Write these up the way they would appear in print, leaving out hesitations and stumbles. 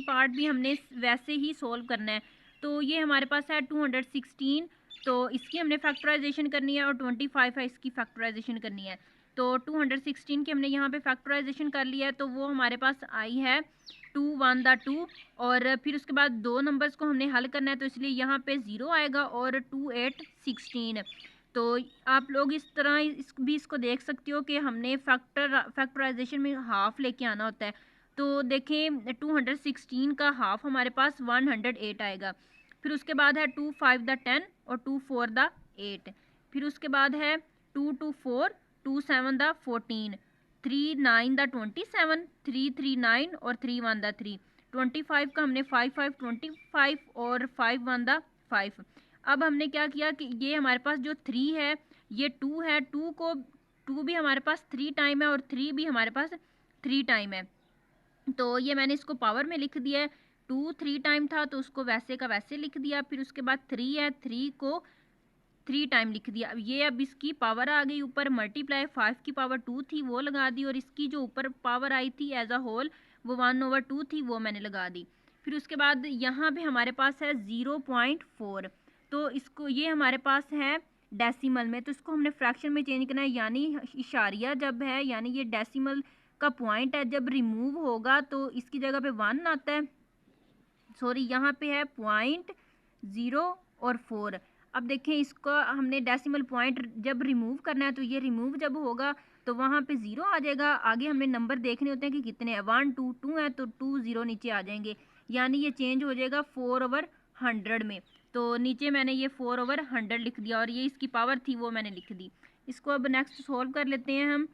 Part भी हमने वैसे ही सोल्व करना है। तो ये हमारे पास है 216, तो इसकी हमने फैक्टराइजेशन करनी है और 25 है इसकी फैक्टराइजेशन करनी है। तो 216 की हमने यहाँ पे फैक्टराइजेशन कर लिया है, तो वो हमारे पास आई है 2 1 दा 2, और फिर उसके बाद दो नंबर्स को हमने हल करना है, तो इसलिए यहाँ पे 0 आएगा और 2 8 16। तो आप लोग इस तरह इसको देख सकते हो कि हमने फैक्टराइजेशन में हाफ लेके आना होता है। तो देखें 216 का हाफ हमारे पास 108 आएगा। फिर उसके बाद है 2 5 द 10 और 2 4 द 8। फिर उसके बाद है 2 2 4, 2 7 द 14, 3 9 द 27, 3 3 9 और 3 1 द 3। 25 का हमने 5 5 25 और 5 1 द 5। अब हमने क्या किया कि ये हमारे पास जो 3 है ये 2 है, 2 भी हमारे पास 3 टाइम है और 3 भी हमारे पास 3 टाइम है। तो ये मैंने इसको पावर में लिख दिया है। 2 3 टाइम था तो उसको वैसे का वैसे लिख दिया। फिर उसके बाद 3 है, 3 को 3 टाइम लिख दिया। अब इसकी पावर आ गई ऊपर, मल्टीप्लाई 5 की पावर 2 थी वो लगा दी, और इसकी जो ऊपर पावर आई थी एज अ होल वो 1/2 थी वो मैंने लगा दी। फिर उसके बाद यहाँ पे हमारे पास है 0.4, तो इसको ये हमारे पास है डेसिमल में, तो इसको हमने फ्रैक्शन में चेंज करना है, यानी इशारिया जब है यानी ये डेसिमल का पॉइंट है, जब रिमूव होगा तो इसकी जगह पे 1 आता है, सॉरी यहाँ पे है 0.0 और 4। अब देखें इसको हमने डेसिमल पॉइंट जब रिमूव करना है, तो ये रिमूव जब होगा तो वहाँ पे 0 आ जाएगा। आगे हमें नंबर देखने होते हैं कि कितने हैं, 1 2 2 है तो 2 0 नीचे आ जाएंगे, यानी ये चेंज हो जाएगा 4/100 में। तो नीचे मैंने ये 4/100 लिख दिया और ये इसकी पावर थी वो मैंने लिख दी। इसको अब नेक्स्ट सोल्व कर लेते हैं हम।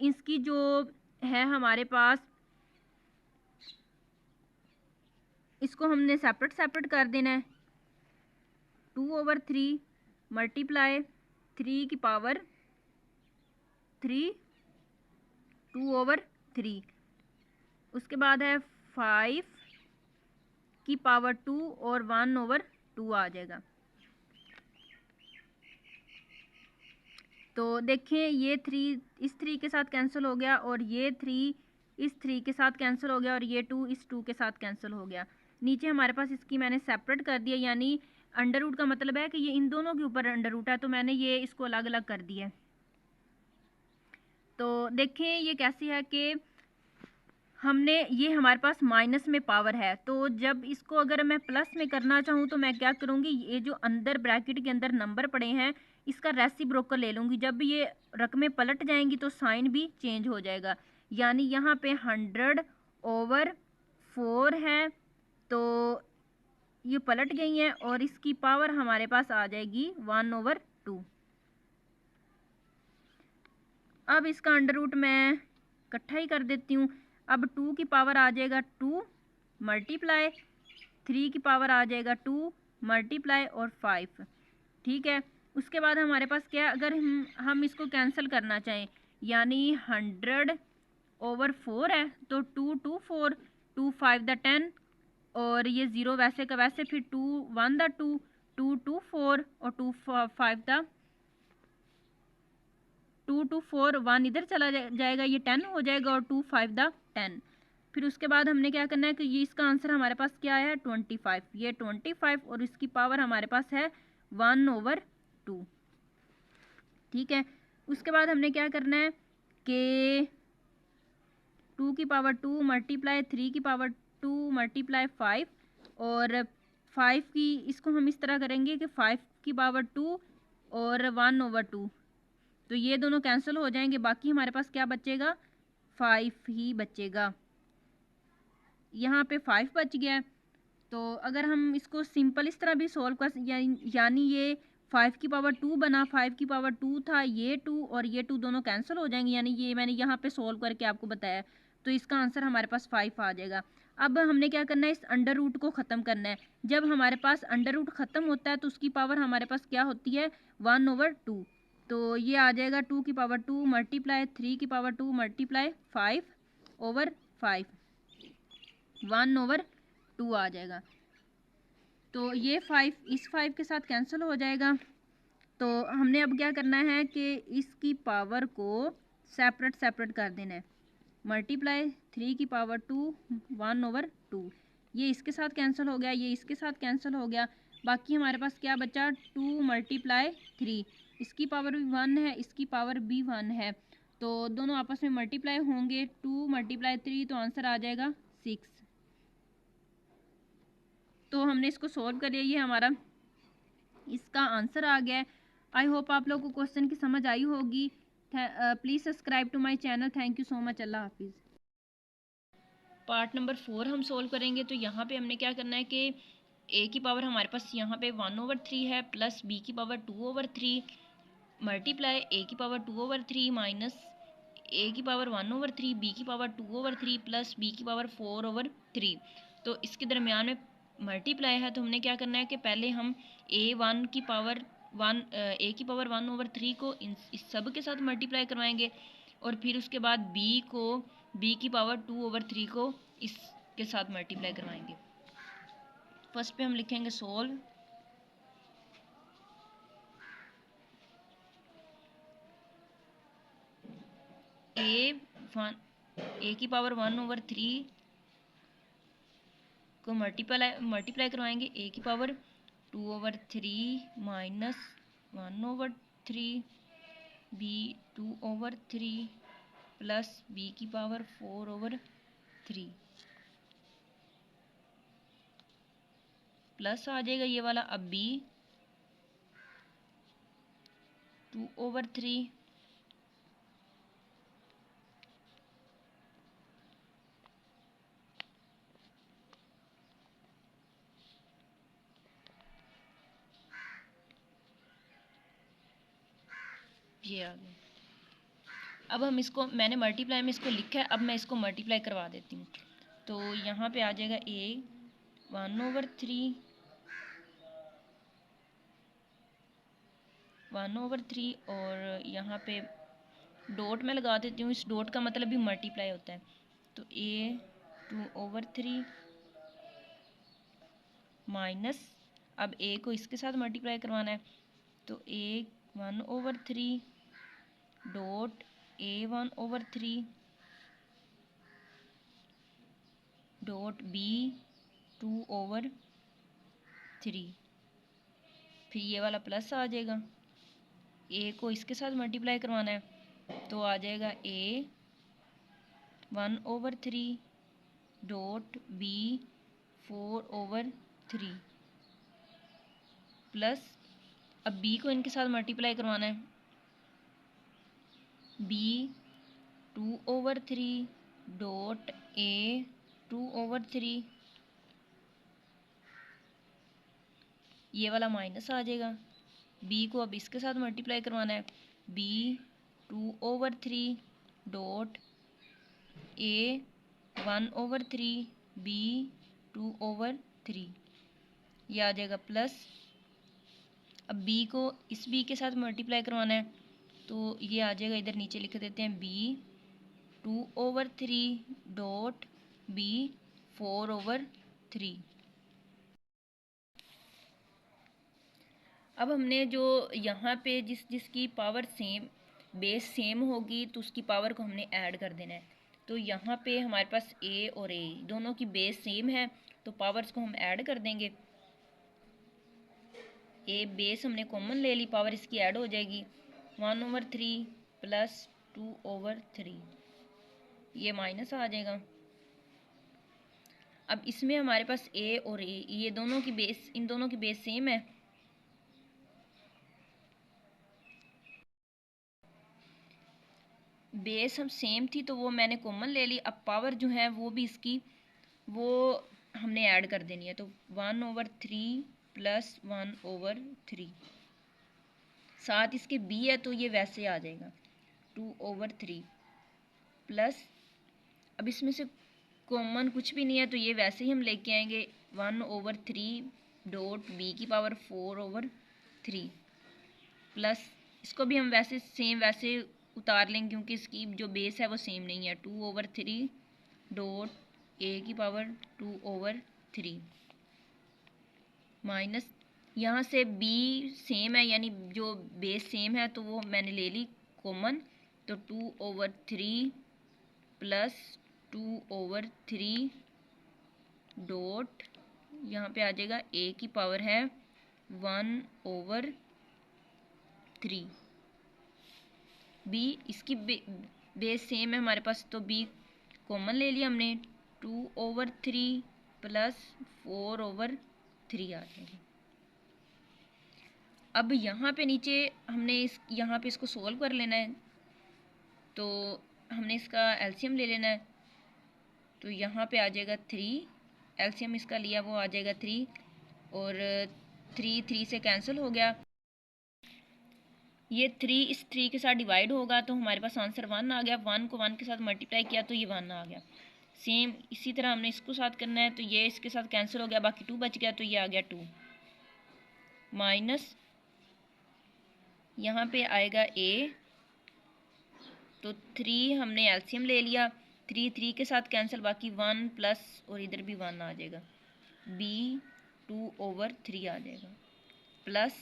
इसकी जो है हमारे पास, इसको हमने सेपरेट सेपरेट कर देना है। 2/3 मल्टीप्लाई 3 की पावर 3, 2/3, उसके बाद है 5 की पावर 2 और 1/2 आ जाएगा। तो देखें ये 3 इस 3 के साथ कैंसिल हो गया, और ये 3 इस 3 के साथ कैंसिल हो गया, और ये 2 इस 2 के साथ कैंसिल हो गया। नीचे हमारे पास इसकी मैंने सेपरेट कर दिया, यानी अंडर रूट का मतलब है कि ये इन दोनों के ऊपर अंडर रूट है, तो मैंने ये इसको अलग अलग कर दिया। तो देखें ये कैसी है कि हमने ये हमारे पास माइनस में पावर है, तो जब इसको अगर मैं प्लस में करना चाहूँ तो मैं क्या करूँगी, ये जो अंदर ब्रैकेट के अंदर नंबर पड़े हैं इसका रेसिप्रोकल ले लूँगी। जब ये रकमें पलट जाएंगी तो साइन भी चेंज हो जाएगा, यानी यहाँ पे 100/4 है, तो ये पलट गई हैं और इसकी पावर हमारे पास आ जाएगी 1/2। अब इसका अंडर रूट मैं इकट्ठा ही कर देती हूँ। अब 2 की पावर आ जाएगा 2 मल्टीप्लाई 3 की पावर आ जाएगा 2 मल्टीप्लाई और 5, ठीक है। उसके बाद हमारे पास क्या है, अगर हम इसको कैंसिल करना चाहें, यानी 100/4 है, तो 2 2 4, 2 5 द 10, और ये 0 वैसे का वैसे, फिर 2 1 द 2, 2 2 4 और 2 5 द 2 2 4 1 इधर चला जाएगा, ये 10 हो जाएगा, और 2 5 द 10। फिर उसके बाद हमने क्या करना है कि ये इसका आंसर हमारे पास क्या है 25, ये 25 और इसकी पावर हमारे पास है 1/2, ठीक है। उसके बाद हमने क्या करना है कि 2 की पावर 2 मल्टीप्लाई 3 की पावर 2 मल्टीप्लाई 5, और 5 की इसको हम इस तरह करेंगे कि 5 की पावर 2 और 1/2, तो ये दोनों कैंसिल हो जाएंगे, बाकी हमारे पास क्या बचेगा 5 ही बचेगा। यहाँ पे 5 बच गया। तो अगर हम इसको सिंपल इस तरह भी सोल्व कर, यानी ये 5 की पावर 2 बना, 5 की पावर 2 था, ये 2 और ये 2 दोनों कैंसिल हो जाएंगे, यानी ये मैंने यहाँ पे सोल्व करके आपको बताया, तो इसका आंसर हमारे पास 5 आ जाएगा। अब हमने क्या करना है, इस अंडर रूट को ख़त्म करना है। जब हमारे पास अंडर रूट ख़त्म होता है तो उसकी पावर हमारे पास क्या होती है 1/2, तो ये आ जाएगा 2 की पावर 2 मल्टीप्लाई 3 की पावर 2 मल्टीप्लाई 5/5, 1/2 आ जाएगा। तो ये 5 इस 5 के साथ कैंसिल हो जाएगा। तो हमने अब क्या करना है कि इसकी पावर को सेपरेट सेपरेट कर देना है। मल्टीप्लाई 3 की पावर 2 1/2, ये इसके साथ कैंसिल हो गया, ये इसके साथ कैंसिल हो गया। बाकी हमारे पास क्या बचा 2 × 3, इसकी पावर भी 1 है, इसकी पावर भी 1 है, तो दोनों आपस में मल्टीप्लाई होंगे। 2 × 3 तो आंसर आ जाएगा 6। तो हमने इसको सॉल्व कर लिया, ये हमारा इसका आंसर आ गया है। आई होप आप लोगों को क्वेश्चन की समझ आई होगी। Please subscribe to my channel. Thank you so much. अल्लाह हाफिज़। पार्ट नंबर 4 हम सोल्व करेंगे। तो यहाँ पे हमने क्या करना है कि ए की पावर हमारे पास यहाँ पे 1/3 है, प्लस बी की पावर 2/3, मल्टीप्लाई ए की पावर 2/3 माइनस ए की पावर 1/3, बी की पावर 2/3 प्लस बी की पावर 4/3। तो इसके दरमियान में मल्टीप्लाई है, तो हमने क्या करना है कि पहले हम ए की पावर 1/3 को इस सब के साथ मल्टीप्लाई करवाएंगे, और फिर उसके बाद बी की पावर 2/3 को इसके साथ मल्टीप्लाई करवाएंगे। फर्स्ट पे हम लिखेंगे सोल्व। ए की पावर 1/3 को मल्टीप्लाई करवाएंगे ए की power 2/3 minus 1/3 B 2/3 plus B की पावर 4/3 प्लस आ जाएगा ये वाला। अब बी 2/3 ये आ गया। अब हम इसको, मैंने मल्टीप्लाई में इसको लिखा है, अब मैं इसको मल्टीप्लाई करवा देती हूँ। तो यहाँ पे आ जाएगा ए 1/3 और यहाँ पे डॉट में लगा देती हूँ। इस डॉट का मतलब भी मल्टीप्लाई होता है। तो ए 2/3 माइनस, अब ए को इसके साथ मल्टीप्लाई करवाना है, तो ए 1/3 डॉट ए 1/3 डॉट बी 2/3, फिर ये वाला प्लस आ जाएगा। ए को इसके साथ मल्टीप्लाई करवाना है, तो आ जाएगा ए 1/3 डॉट बी 4/3 प्लस, अब बी को इनके साथ मल्टीप्लाई करवाना है, बी 2/3 डॉट ए 2/3, ये वाला माइनस आ जाएगा। बी को अब इसके साथ मल्टीप्लाई करवाना है, बी 2/3 डॉट ए 1/3 बी 2/3, ये आ जाएगा प्लस। अब बी को इस बी के साथ मल्टीप्लाई करवाना है, तो ये आ जाएगा, इधर नीचे लिख देते हैं बी 2/3 डॉट बी 4/3। अब हमने जो यहाँ पे जिसकी पावर सेम, बेस सेम होगी, तो उसकी पावर को हमने ऐड कर देना है। तो यहाँ पे हमारे पास ए और ए दोनों की बेस सेम है, तो पावर्स को हम ऐड कर देंगे। ए बेस हमने कॉमन ले ली, पावर इसकी ऐड हो जाएगी 1/3 प्लस 2/3, ये माइनस आ जाएगा। अब इसमें हमारे पास ए और ए, ये दोनों की बेस, इन दोनों की बेस सेम है, बेस हम सेम थी तो वो मैंने कॉमन ले ली। अब पावर जो है वो भी इसकी, वो हमने ऐड कर देनी है, तो 1/3 प्लस 1/3, साथ इसके बी है तो ये वैसे आ जाएगा 2/3 प्लस, अब इसमें से कॉमन कुछ भी नहीं है तो ये वैसे ही हम लेके आएंगे 1/3 डॉट बी की पावर 4/3 प्लस, इसको भी हम वैसे सेम वैसे उतार लेंगे क्योंकि इसकी जो बेस है वो सेम नहीं है, 2/3 डॉट ए की पावर 2/3 माइनस, यहाँ से बी सेम है, यानी जो बेस सेम है तो वो मैंने ले ली कॉमन, तो 2/3 प्लस 2/3 डॉट यहाँ पे आ जाएगा a की पावर है 1/3। b इसकी बेस सेम है हमारे पास, तो b कॉमन ले लिया हमने, 2/3 प्लस 4/3 आ जाएगा। अब यहाँ पे नीचे हमने यहाँ पे इसको सोल्व कर लेना है, तो हमने इसका एलसीएम ले लेना है। तो यहाँ पे आ जाएगा 3, एलसीएम इसका लिया वो आ जाएगा 3, और 3 से कैंसिल हो गया। ये 3 इस 3 के साथ डिवाइड होगा तो हमारे पास आंसर 1 आ गया। 1 को 1 के साथ मल्टीप्लाई किया तो ये 1 आ गया। सेम इसी तरह हमने इसको साथ करना है, तो ये इसके साथ कैंसिल हो गया, बाकी 2 बच गया, तो ये आ गया 2 माइनस यहाँ पे आएगा a, तो 3 हमने एलसीएम ले लिया, 3 के साथ कैंसिल, बाकी 1 प्लस और इधर भी 1 आ जाएगा, b 2/3 आ जाएगा, प्लस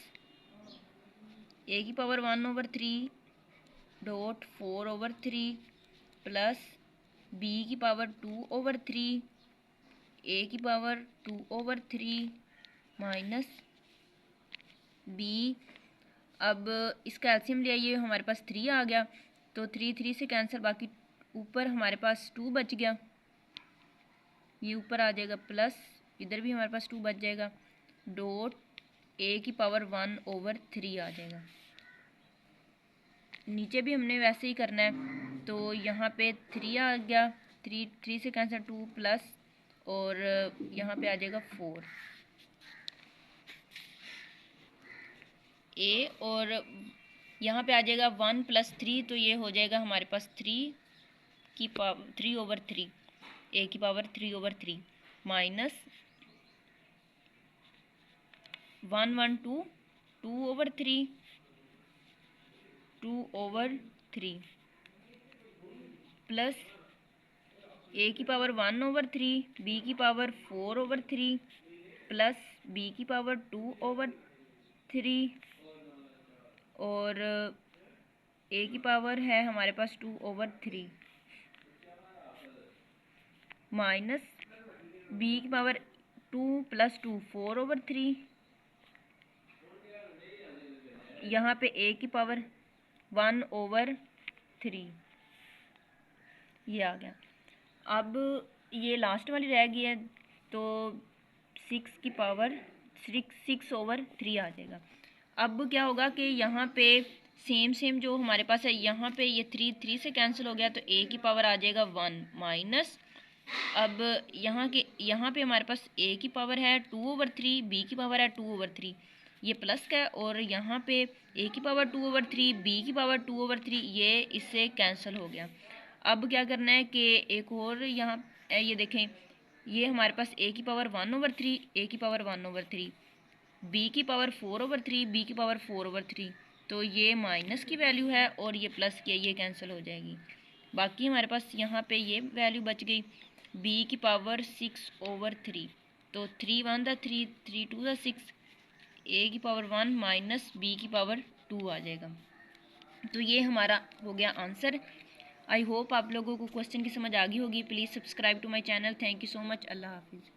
a की पावर 1/3 डॉट 4/3 प्लस b की पावर 2/3 a की पावर 2/3 माइनस b। अब इसका एलसीएम लिया, ये हमारे पास 3 आ गया, तो 3 से कैंसिल, बाकी ऊपर हमारे पास 2 बच गया, ये ऊपर आ जाएगा, प्लस इधर भी हमारे पास 2 बच जाएगा, डॉट a की पावर 1/3 आ जाएगा। नीचे भी हमने वैसे ही करना है, तो यहाँ पे 3 आ गया, 3 से कैंसिल 2 प्लस, और यहाँ पे आ जाएगा 4 a, और यहाँ पे आ जाएगा 1 + 3, तो ये हो जाएगा हमारे पास 3 की पावर 3/3, a की पावर 3/3 माइनस 1 1 2 2/3 2/3 प्लस a की पावर 1/3 b की पावर 4/3 प्लस b की पावर 2/3 और a की पावर है हमारे पास 2/3 माइनस b की पावर 2 + 2 4/3, यहाँ पे a की पावर 1/3, ये आ गया। अब ये लास्ट वाली रह गई है, तो 6 की पावर 6/3 आ जाएगा। अब क्या होगा कि यहाँ पे सेम जो हमारे पास है, यहाँ पे ये 3 से कैंसिल हो गया, तो a की पावर आ जाएगा 1 माइनस, अब यहाँ पे हमारे पास a की पावर है 2/3, b की पावर है 2/3, ये प्लस का है, और यहाँ पे a की पावर 2/3 b की पावर 2/3, ये इससे कैंसिल हो गया। अब क्या करना है कि एक और यहाँ ये देखें, ये हमारे पास a की पावर 1/3, a की पावर 1/3, b की पावर 4/3, b की पावर 4/3, तो ये माइनस की वैल्यू है और ये प्लस की है, ये कैंसिल हो जाएगी। बाकी हमारे पास यहाँ पे ये वैल्यू बच गई, b की पावर 6/3, तो 3 1 3 3 2 6, a की पावर 1 माइनस b की पावर 2 आ जाएगा। तो ये हमारा हो गया आंसर। आई होप आप लोगों को क्वेश्चन की समझ आ गई होगी। Please subscribe to my channel. Thank you so much. अल्लाह हाफिज़।